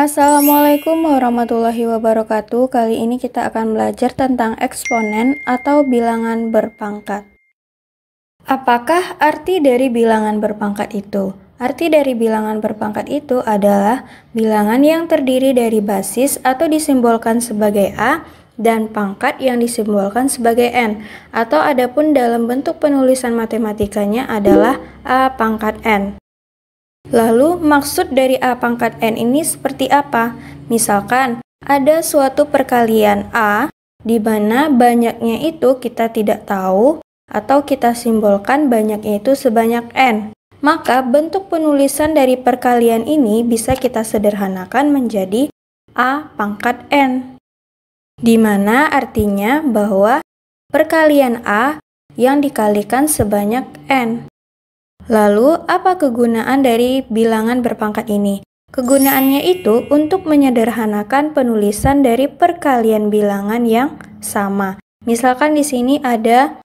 Assalamualaikum warahmatullahi wabarakatuh. Kali ini kita akan belajar tentang eksponen atau bilangan berpangkat. Apakah arti dari bilangan berpangkat itu? Arti dari bilangan berpangkat itu adalah bilangan yang terdiri dari basis atau disimbolkan sebagai A dan pangkat yang disimbolkan sebagai N, atau adapun dalam bentuk penulisan matematikanya adalah A pangkat N. Lalu maksud dari A pangkat N ini seperti apa? Misalkan ada suatu perkalian A di mana banyaknya itu kita tidak tahu atau kita simbolkan banyaknya itu sebanyak N. Maka bentuk penulisan dari perkalian ini bisa kita sederhanakan menjadi A pangkat N. Di mana artinya bahwa perkalian A yang dikalikan sebanyak N. Lalu, apa kegunaan dari bilangan berpangkat ini? Kegunaannya itu untuk menyederhanakan penulisan dari perkalian bilangan yang sama. Misalkan di sini ada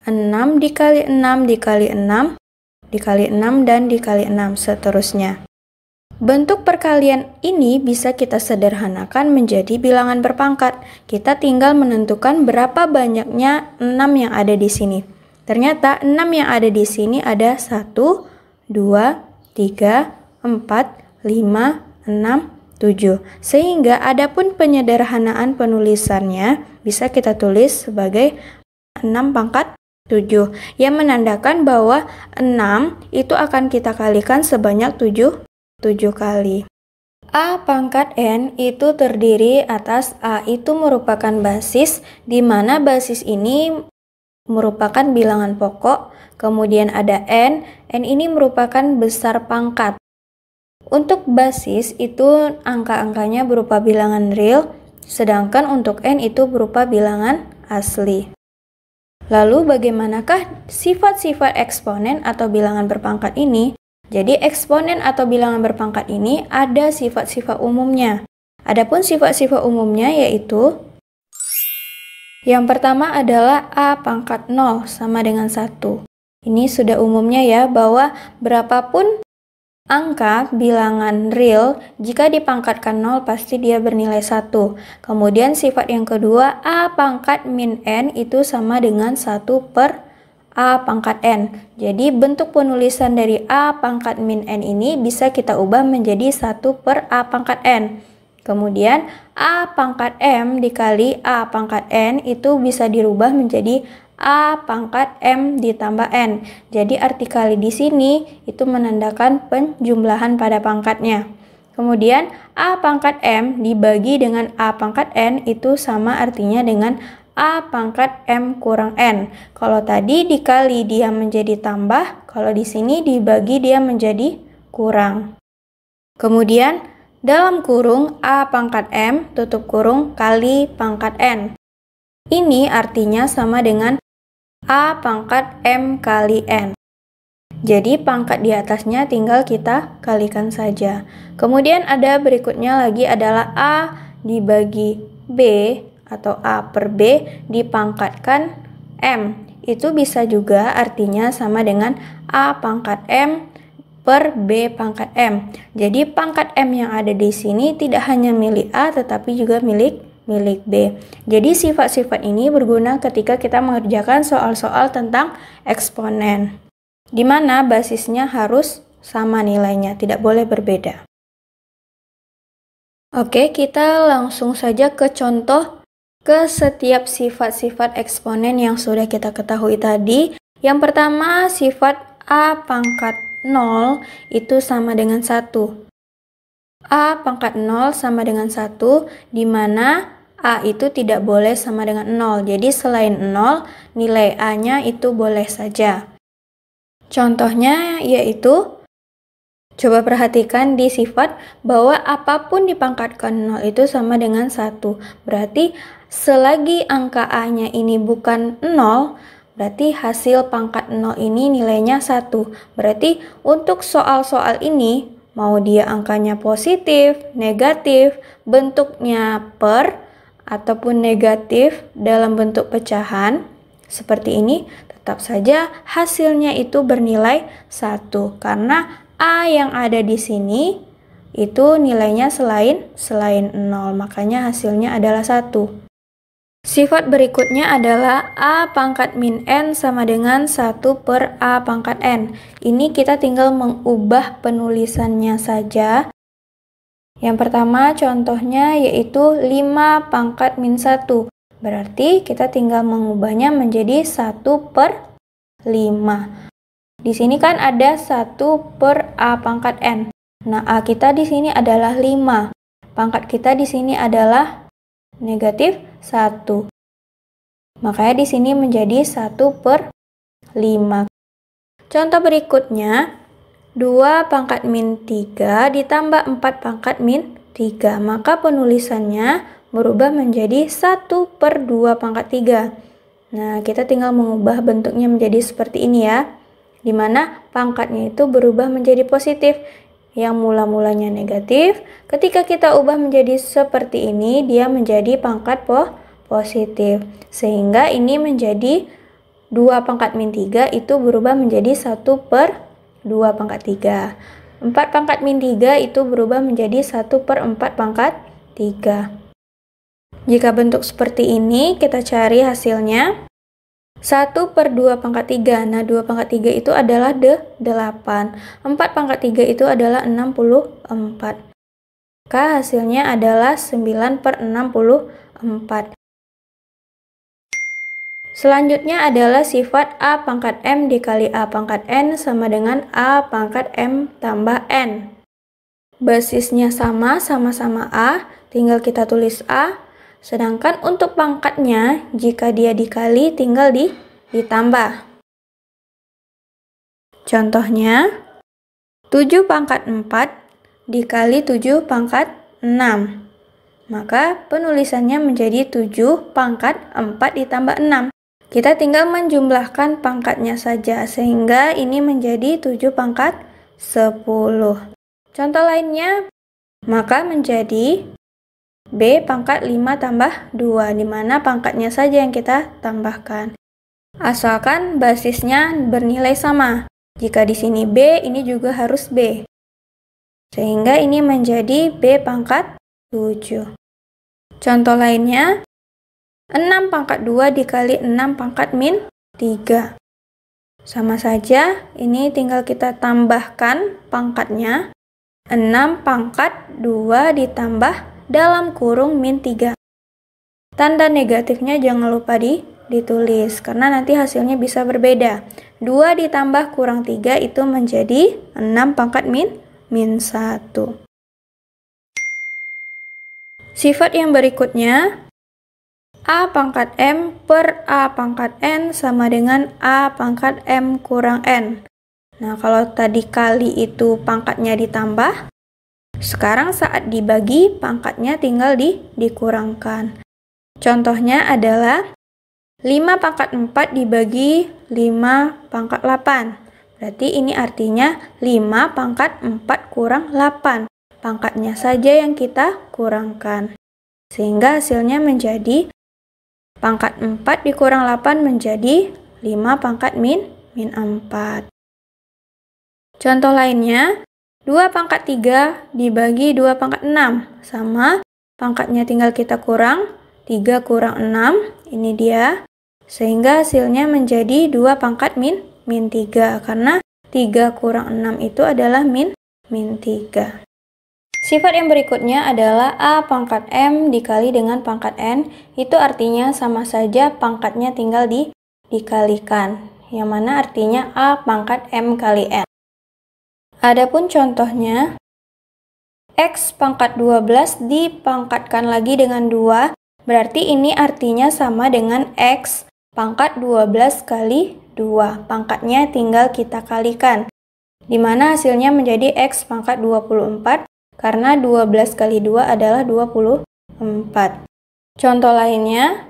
6 dikali 6 dikali 6 dikali 6 dan dikali 6 seterusnya. Bentuk perkalian ini bisa kita sederhanakan menjadi bilangan berpangkat. Kita tinggal menentukan berapa banyaknya 6 yang ada di sini. Ternyata 6 yang ada di sini ada 1, 2, 3, 4, 5, 6, 7. Sehingga adapun penyederhanaan penulisannya bisa kita tulis sebagai 6 pangkat 7. Yang menandakan bahwa 6 itu akan kita kalikan sebanyak 7 kali. A pangkat N itu terdiri atas A itu merupakan basis, di mana basis ini merupakan bilangan pokok, kemudian ada N ini merupakan besar pangkat. Untuk basis itu angka-angkanya berupa bilangan real, sedangkan untuk N itu berupa bilangan asli. Lalu bagaimanakah sifat-sifat eksponen atau bilangan berpangkat ini? Jadi eksponen atau bilangan berpangkat ini ada sifat-sifat umumnya. Adapun sifat-sifat umumnya yaitu yang pertama adalah A pangkat 0 sama dengan 1. Ini sudah umumnya ya, bahwa berapapun angka bilangan real, jika dipangkatkan 0 pasti dia bernilai 1. Kemudian sifat yang kedua, A pangkat min N itu sama dengan 1 per A pangkat N. Jadi bentuk penulisan dari A pangkat min N ini bisa kita ubah menjadi 1 per A pangkat N. Kemudian A pangkat M dikali A pangkat N itu bisa dirubah menjadi A pangkat M ditambah N. Jadi arti kali di sini itu menandakan penjumlahan pada pangkatnya. Kemudian A pangkat M dibagi dengan A pangkat N itu sama artinya dengan A pangkat M kurang N. Kalau tadi dikali dia menjadi tambah, kalau di sini dibagi dia menjadi kurang. Kemudian dalam kurung A pangkat M tutup kurung kali pangkat N. Ini artinya sama dengan A pangkat M kali N. Jadi pangkat di atasnya tinggal kita kalikan saja. Kemudian ada berikutnya lagi adalah A dibagi B atau A per B dipangkatkan M. Itu bisa juga artinya sama dengan A pangkat M per B pangkat M. Jadi pangkat M yang ada di sini tidak hanya milik A tetapi juga milik B. Jadi sifat-sifat ini berguna ketika kita mengerjakan soal-soal tentang eksponen, di mana basisnya harus sama nilainya, tidak boleh berbeda. Oke, kita langsung saja ke contoh ke setiap sifat-sifat eksponen yang sudah kita ketahui tadi. Yang pertama, sifat A pangkat 0 itu sama dengan 1. A pangkat 0 sama dengan 1, di mana A itu tidak boleh sama dengan 0. Jadi selain 0, nilai A-nya itu boleh saja. Contohnya yaitu, coba perhatikan di sifat bahwa apapun dipangkatkan 0 itu sama dengan 1. Berarti selagi angka A-nya ini bukan 0, berarti hasil pangkat 0 ini nilainya 1. Berarti untuk soal-soal ini, mau dia angkanya positif, negatif, bentuknya per, ataupun negatif dalam bentuk pecahan, seperti ini, tetap saja hasilnya itu bernilai 1. Karena A yang ada di sini itu nilainya selain 0, makanya hasilnya adalah 1. Sifat berikutnya adalah A pangkat min N sama dengan 1 per A pangkat N. Ini kita tinggal mengubah penulisannya saja. Yang pertama contohnya yaitu 5 pangkat min 1. Berarti kita tinggal mengubahnya menjadi 1 per 5. Di sini kan ada 1 per A pangkat N. Nah, A kita di sini adalah 5. Pangkat kita di sini adalah negatif 1. Makanya di sini menjadi 1 per 5. Contoh berikutnya, 2 pangkat min 3 ditambah 4 pangkat min 3. Maka penulisannya berubah menjadi 1 per 2 pangkat 3. Nah, kita tinggal mengubah bentuknya menjadi seperti ini ya. Dimana pangkatnya itu berubah menjadi positif. Yang mula-mulanya negatif, ketika kita ubah menjadi seperti ini, dia menjadi pangkat positif. Sehingga ini menjadi 2 pangkat min 3 itu berubah menjadi 1 per 2 pangkat 3. 4 pangkat min 3 itu berubah menjadi 1 per 4 pangkat 3. Jika bentuk seperti ini, kita cari hasilnya. 1 per 2 pangkat 3. Nah, 2 pangkat 3 itu adalah 8. 4 pangkat 3 itu adalah 64. Maka hasilnya adalah 9 per 64. Selanjutnya adalah sifat A pangkat M dikali A pangkat N sama dengan A pangkat M tambah N. Basisnya sama-sama A, tinggal kita tulis A. Sedangkan untuk pangkatnya, jika dia dikali, tinggal ditambah. Contohnya, 7 pangkat 4 dikali 7 pangkat 6. Maka penulisannya menjadi 7 pangkat 4 ditambah 6. Kita tinggal menjumlahkan pangkatnya saja, sehingga ini menjadi 7 pangkat 10. Contoh lainnya, maka menjadi B pangkat 5 tambah 2, di mana pangkatnya saja yang kita tambahkan. Asalkan basisnya bernilai sama. Jika di sini B, ini juga harus B. Sehingga ini menjadi B pangkat 7. Contoh lainnya, 6 pangkat 2 dikali 6 pangkat min 3. Sama saja, ini tinggal kita tambahkan pangkatnya. 6 pangkat 2 ditambah dalam kurung min 3. Tanda negatifnya jangan lupa ditulis, karena nanti hasilnya bisa berbeda. 2 ditambah kurang 3 itu menjadi 6 pangkat min 1. Sifat yang berikutnya, A pangkat M per A pangkat N sama dengan A pangkat M kurang N. Nah, kalau tadi kali itu pangkatnya ditambah, sekarang saat dibagi, pangkatnya tinggal dikurangkan. Contohnya adalah 5 pangkat 4 dibagi 5 pangkat 8. Berarti ini artinya 5 pangkat 4 kurang 8. Pangkatnya saja yang kita kurangkan. Sehingga hasilnya menjadi pangkat 4 dikurang 8 menjadi 5 pangkat min 4. Contoh lainnya, 2 pangkat 3 dibagi 2 pangkat 6. Sama, pangkatnya tinggal kita kurang. 3 kurang 6, ini dia. Sehingga hasilnya menjadi 2 pangkat min 3. Karena 3 kurang 6 itu adalah min 3. Sifat yang berikutnya adalah A pangkat M dikali dengan pangkat N. Itu artinya sama saja pangkatnya tinggal dikalikan. Yang mana artinya A pangkat M kali N. Adapun contohnya, X pangkat 12 dipangkatkan lagi dengan 2, berarti ini artinya sama dengan X pangkat 12 kali 2. Pangkatnya tinggal kita kalikan, di mana hasilnya menjadi X pangkat 24, karena 12 kali 2 adalah 24. Contoh lainnya,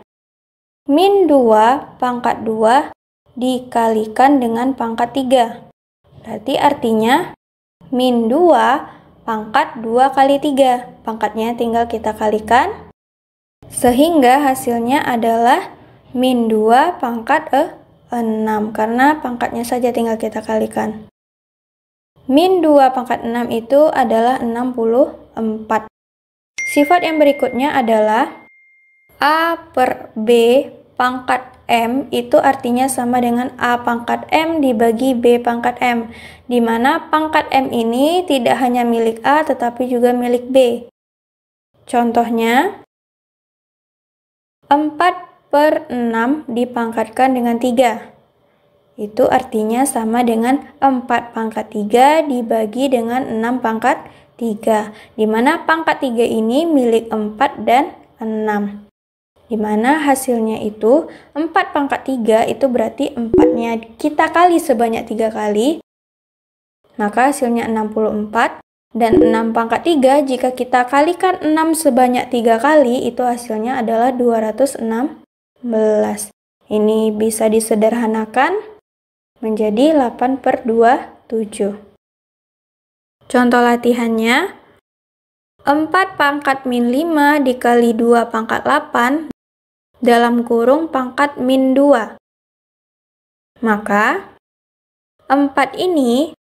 min 2 pangkat 2 dikalikan dengan pangkat 3. Berarti artinya min 2 pangkat 2 kali 3. Pangkatnya tinggal kita kalikan. Sehingga hasilnya adalah min 2 pangkat 6. Karena pangkatnya saja tinggal kita kalikan. Min 2 pangkat 6 itu adalah 64. Sifat yang berikutnya adalah A per B pangkat M itu artinya sama dengan A pangkat M dibagi B pangkat M, di mana pangkat M ini tidak hanya milik A tetapi juga milik B. Contohnya, 4 per 6 dipangkatkan dengan 3. Itu artinya sama dengan 4 pangkat 3 dibagi dengan 6 pangkat 3. Di mana pangkat 3 ini milik 4 dan 6. Di mana hasilnya itu 4 pangkat 3 itu berarti 4-nya kita kali sebanyak 3 kali. Maka hasilnya 64. Dan 6 pangkat 3 jika kita kalikan 6 sebanyak 3 kali itu hasilnya adalah 216. Ini bisa disederhanakan menjadi 8 per 27. Contoh latihannya, 4 pangkat min 5 dikali 2 pangkat 8 dalam kurung pangkat min 2. Maka, 4 ini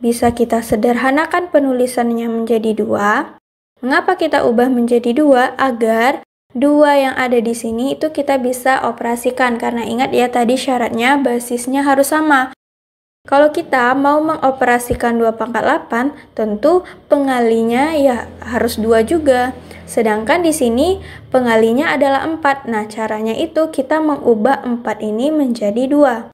bisa kita sederhanakan penulisannya menjadi 2. Mengapa kita ubah menjadi 2? Agar 2 yang ada di sini itu kita bisa operasikan, karena ingat ya tadi syaratnya basisnya harus sama. Kalau kita mau mengoperasikan 2 pangkat 8, tentu pengalinya ya harus 2 juga. Sedangkan di sini pengalinya adalah 4. Nah, caranya itu kita mengubah 4 ini menjadi 2.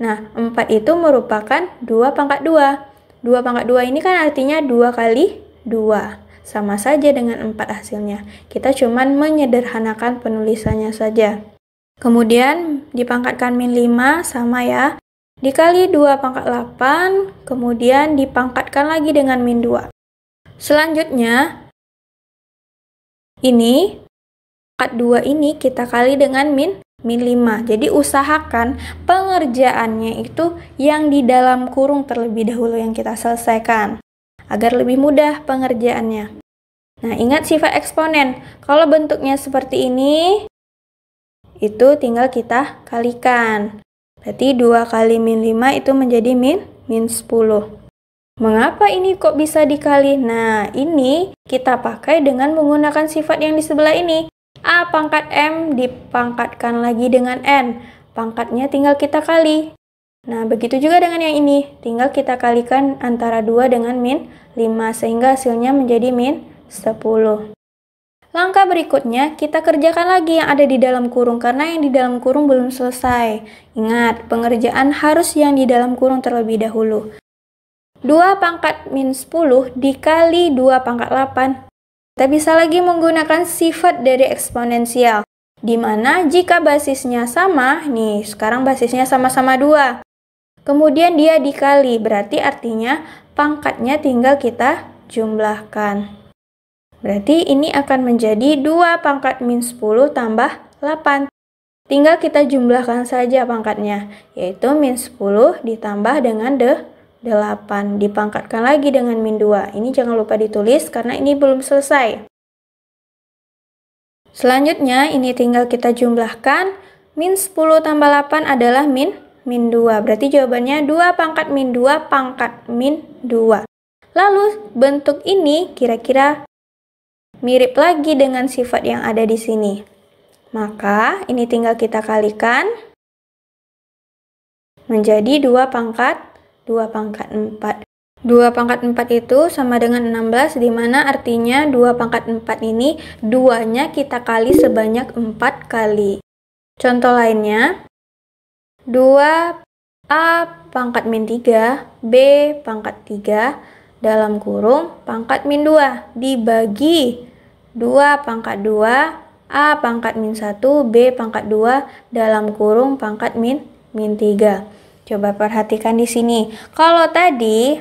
Nah, 4 itu merupakan 2 pangkat 2. 2 pangkat 2 ini kan artinya 2 kali 2. Sama saja dengan 4 hasilnya. Kita cuman menyederhanakan penulisannya saja. Kemudian dipangkatkan min 5 sama ya. Dikali 2 pangkat 8, kemudian dipangkatkan lagi dengan min 2. Selanjutnya, ini pangkat 2 ini kita kali dengan min 5. Jadi usahakan pengerjaannya itu yang di dalam kurung terlebih dahulu yang kita selesaikan, agar lebih mudah pengerjaannya. Nah, ingat sifat eksponen. Kalau bentuknya seperti ini, itu tinggal kita kalikan. Berarti 2 kali min 5 itu menjadi min 10. Mengapa ini kok bisa dikali? Nah, ini kita pakai dengan menggunakan sifat yang di sebelah ini. A pangkat M dipangkatkan lagi dengan N. Pangkatnya tinggal kita kali. Nah, begitu juga dengan yang ini. Tinggal kita kalikan antara 2 dengan min 5, sehingga hasilnya menjadi min 10. Langkah berikutnya, kita kerjakan lagi yang ada di dalam kurung, karena yang di dalam kurung belum selesai. Ingat, pengerjaan harus yang di dalam kurung terlebih dahulu. 2 pangkat min 10 dikali 2 pangkat 8. Kita bisa lagi menggunakan sifat dari eksponensial, di mana jika basisnya sama, nih sekarang basisnya sama-sama 2. Kemudian dia dikali, berarti artinya pangkatnya tinggal kita jumlahkan. Berarti ini akan menjadi 2 pangkat min 10 tambah 8. Tinggal kita jumlahkan saja pangkatnya, yaitu min 10 ditambah dengan 8. Dipangkatkan lagi dengan min 2. Ini jangan lupa ditulis karena ini belum selesai. Selanjutnya, ini tinggal kita jumlahkan. Min 10 tambah 8 adalah min 2. Berarti jawabannya 2 pangkat min 2 pangkat min 2. Lalu, bentuk ini kira-kira mirip lagi dengan sifat yang ada di sini. Maka, ini tinggal kita kalikan menjadi 2 pangkat 4. 2 pangkat 4 itu sama dengan 16, di mana artinya 2 pangkat 4 ini 2-nya kita kali sebanyak 4 kali. Contoh lainnya, 2A pangkat min 3, B pangkat 3, dalam kurung pangkat min 2, dibagi 2 pangkat 2, A pangkat min 1, B pangkat 2, dalam kurung pangkat min 3. Coba perhatikan di sini. Kalau tadi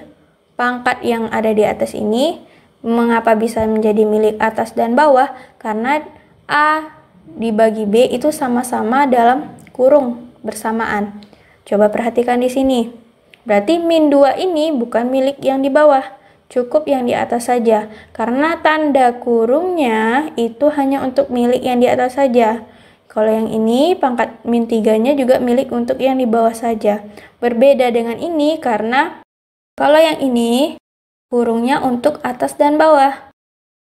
pangkat yang ada di atas ini, mengapa bisa menjadi milik atas dan bawah? Karena A dibagi B itu sama-sama dalam kurung bersamaan. Coba perhatikan di sini. Berarti min 2 ini bukan milik yang di bawah, cukup yang di atas saja. Karena tanda kurungnya itu hanya untuk milik yang di atas saja. Kalau yang ini, pangkat min 3-nya juga milik untuk yang di bawah saja. Berbeda dengan ini karena Kalau yang ini, kurungnya untuk atas dan bawah.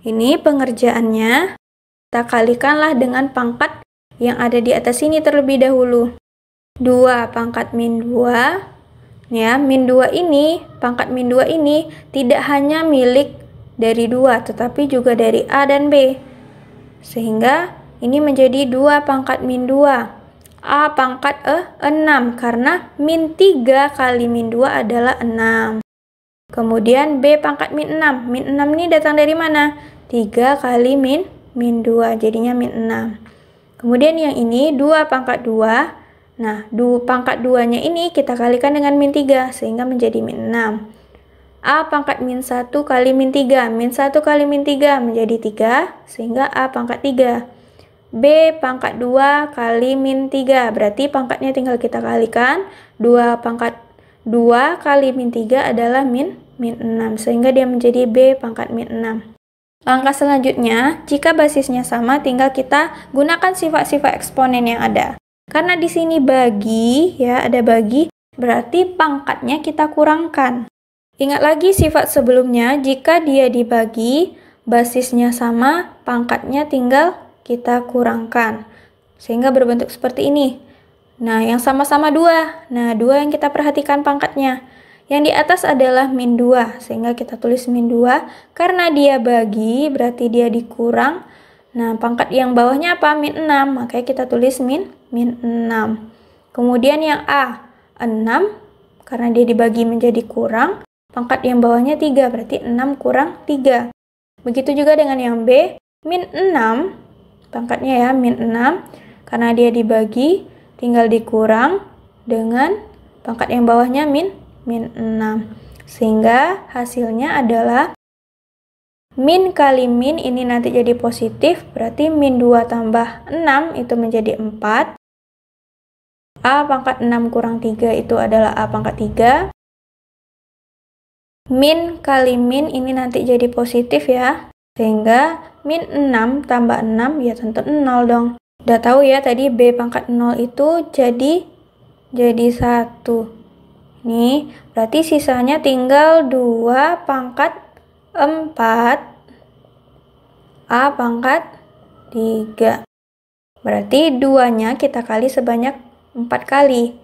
Ini pengerjaannya, kita kalikanlah dengan pangkat yang ada di atas ini terlebih dahulu. 2 pangkat min 2. Ya, min 2 ini, pangkat min 2 ini tidak hanya milik dari 2, tetapi juga dari A dan B. Sehingga ini menjadi 2 pangkat min 2. A pangkat 6, karena min 3 kali min 2 adalah 6. Kemudian B pangkat min 6. Min 6 ini datang dari mana? 3 kali min 2, jadinya min 6. Kemudian yang ini 2 pangkat 2. Nah, pangkat 2-nya ini kita kalikan dengan min 3, sehingga menjadi min 6. A pangkat min 1 kali min 3. Min 1 kali min 3 menjadi 3, sehingga A pangkat 3. B pangkat 2 kali min 3. Berarti pangkatnya tinggal kita kalikan. 2 pangkat 2 kali min 3 adalah min 6, sehingga dia menjadi B pangkat min 6. Langkah selanjutnya, jika basisnya sama, tinggal kita gunakan sifat-sifat eksponen yang ada. Karena di sini bagi, ya ada bagi, berarti pangkatnya kita kurangkan. Ingat lagi sifat sebelumnya, jika dia dibagi, basisnya sama, pangkatnya tinggal kita kurangkan. Sehingga berbentuk seperti ini. Nah, yang sama-sama 2. Nah, 2 yang kita perhatikan pangkatnya. Yang di atas adalah min 2, sehingga kita tulis min 2. Karena dia bagi, berarti dia dikurang. Nah, pangkat yang bawahnya apa? Min 6, makanya kita tulis min 6. Kemudian yang A, 6, karena dia dibagi menjadi kurang. Pangkat yang bawahnya 3, berarti 6 kurang 3. Begitu juga dengan yang B, min 6, pangkatnya ya, min 6, karena dia dibagi, tinggal dikurang dengan pangkat yang bawahnya min 6. Sehingga hasilnya adalah min kali min ini nanti jadi positif, berarti min 2 tambah 6 itu menjadi 4. A pangkat 6 kurang 3 itu adalah A pangkat 3. Min kali min ini nanti jadi positif ya. Sehingga min 6 tambah 6 ya tentu 0 dong. Udah tahu ya tadi B pangkat 0 itu jadi 1. Nih, berarti sisanya tinggal 2 pangkat 4 A pangkat 3. Berarti 2-nya kita kali sebanyak 4 kali.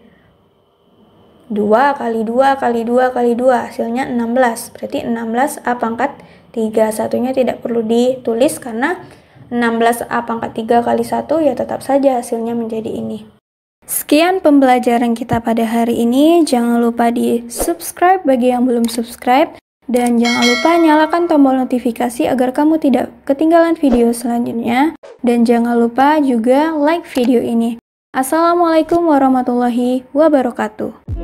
2 kali 2 kali 2 kali 2 hasilnya 16. Berarti 16 A pangkat 3. Satunya tidak perlu ditulis karena 16 A pangkat 3 kali 1 ya tetap saja hasilnya menjadi ini. Sekian pembelajaran kita pada hari ini. Jangan lupa di subscribe bagi yang belum subscribe. Dan jangan lupa nyalakan tombol notifikasi agar kamu tidak ketinggalan video selanjutnya. Dan jangan lupa juga like video ini. Assalamualaikum warahmatullahi wabarakatuh.